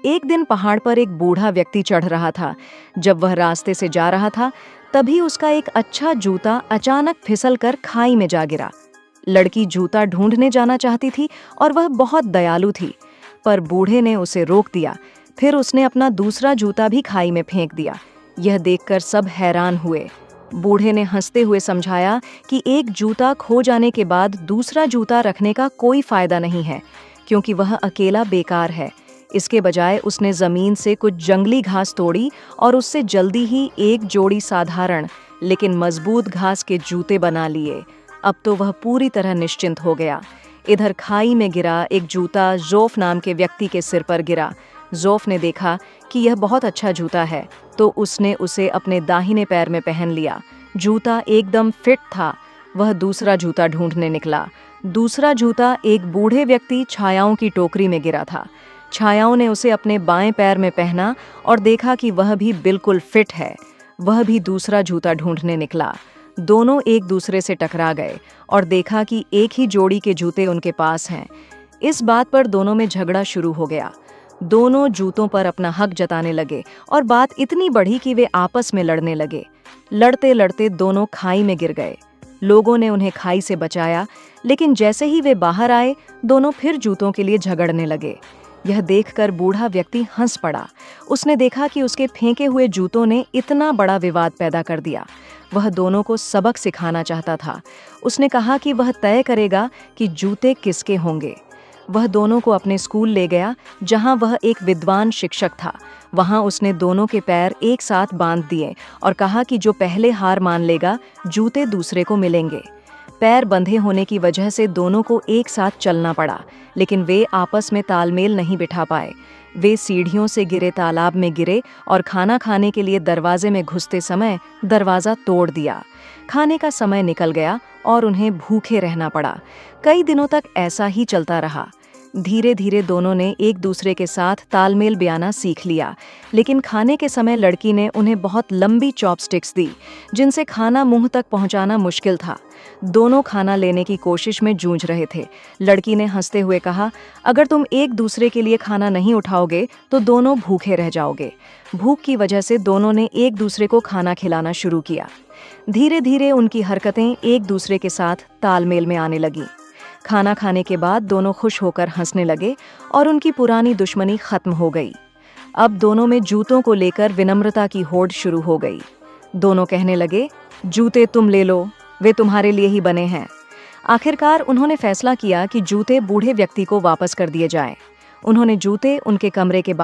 एक दिन पहाड़ पर एक बूढ़ा व्यक्ति चढ़ रहा था। जब वह रास्ते से जा रहा था, तभी उसका एक अच्छा जूता अचानक फिसलकर खाई में जा गिरा। लड़की जूता ढूंढने जाना चाहती थी और वह बहुत दयालु थी, पर बूढ़े ने उसे रोक दिया। फिर उसने अपना दूसरा जूता भी खाई में फेंक दिया। यह देखकर सब हैरान हुए। बूढ़े ने हंसते हुए समझाया कि एक जूता खो जाने के बाद दूसरा जूता रखने का कोई फायदा नहीं है, क्योंकि वह अकेला बेकार है। इसके बजाय उसने जमीन से कुछ जंगली घास तोड़ी और उससे जल्दी ही एक जोड़ी साधारण लेकिन मजबूत घास के जूते बना लिए। अब तो वह पूरी तरह निश्चिंत हो गया। इधर खाई में गिरा एक जूता जोफ नाम के व्यक्ति के सिर पर गिरा। जोफ ने देखा कि यह बहुत अच्छा जूता है, तो उसने उसे अपने दाहिने पैर में पहन लिया। जूता एकदम फिट था। वह दूसरा जूता ढूंढने निकला। दूसरा जूता एक बूढ़े व्यक्ति छायाओं की टोकरी में गिरा था। छायाओं ने उसे अपने बाएं पैर में पहना और देखा कि वह भी बिल्कुल फिट है। वह भी दूसरा जूता ढूंढने निकला। दोनों एक दूसरे से टकरा गए और देखा कि एक ही जोड़ी के जूते उनके पास हैं। इस बात पर दोनों में झगड़ा शुरू हो गया। दोनों जूतों पर अपना हक जताने लगे और बात इतनी बढ़ी कि वे आपस में लड़ने लगे। लड़ते लड़ते दोनों खाई में गिर गए। लोगों ने उन्हें खाई से बचाया, लेकिन जैसे ही वे बाहर आए, दोनों फिर जूतों के लिए झगड़ने लगे। यह देखकर बूढ़ा व्यक्ति हंस पड़ा। उसने देखा कि उसके फेंके हुए जूतों ने इतना बड़ा विवाद पैदा कर दिया। वह दोनों को सबक सिखाना चाहता था। उसने कहा कि वह तय करेगा कि जूते किसके होंगे। वह दोनों को अपने स्कूल ले गया, जहां वह एक विद्वान शिक्षक था। वहां उसने दोनों के पैर एक साथ बांध दिए और कहा कि जो पहले हार मान लेगा, जूते दूसरे को मिलेंगे। पैर बंधे होने की वजह से दोनों को एक साथ चलना पड़ा, लेकिन वे आपस में तालमेल नहीं बिठा पाए। वे सीढ़ियों से गिरे तालाब में गिरे और खाना खाने के लिए दरवाजे में घुसते समय दरवाज़ा तोड़ दिया। खाने का समय निकल गया और उन्हें भूखे रहना पड़ा। कई दिनों तक ऐसा ही चलता रहा। धीरे धीरे दोनों ने एक दूसरे के साथ तालमेल बयाना सीख लिया, लेकिन खाने के समय लड़की ने उन्हें बहुत लंबी चॉपस्टिक्स दी, जिनसे खाना मुंह तक पहुंचाना मुश्किल था। दोनों खाना लेने की कोशिश में जूझ रहे थे। लड़की ने हंसते हुए कहा, अगर तुम एक दूसरे के लिए खाना नहीं उठाओगे तो दोनों भूखे रह जाओगे। भूख की वजह से दोनों ने एक दूसरे को खाना खिलाना शुरू किया। धीरे धीरे उनकी हरकतें एक दूसरे के साथ तालमेल में आने लगीं। खाना खाने के बाद दोनों खुश होकर हंसने लगे और उनकी पुरानी दुश्मनी खत्म हो गई। अब दोनों में जूतों को लेकर विनम्रता की होड़ शुरू हो गई। दोनों कहने लगे, जूते तुम ले लो, वे तुम्हारे लिए ही बने हैं। आखिरकार उन्होंने फैसला किया कि जूते बूढ़े व्यक्ति को वापस कर दिए जाएं। उन्होंने जूते उनके कमरे के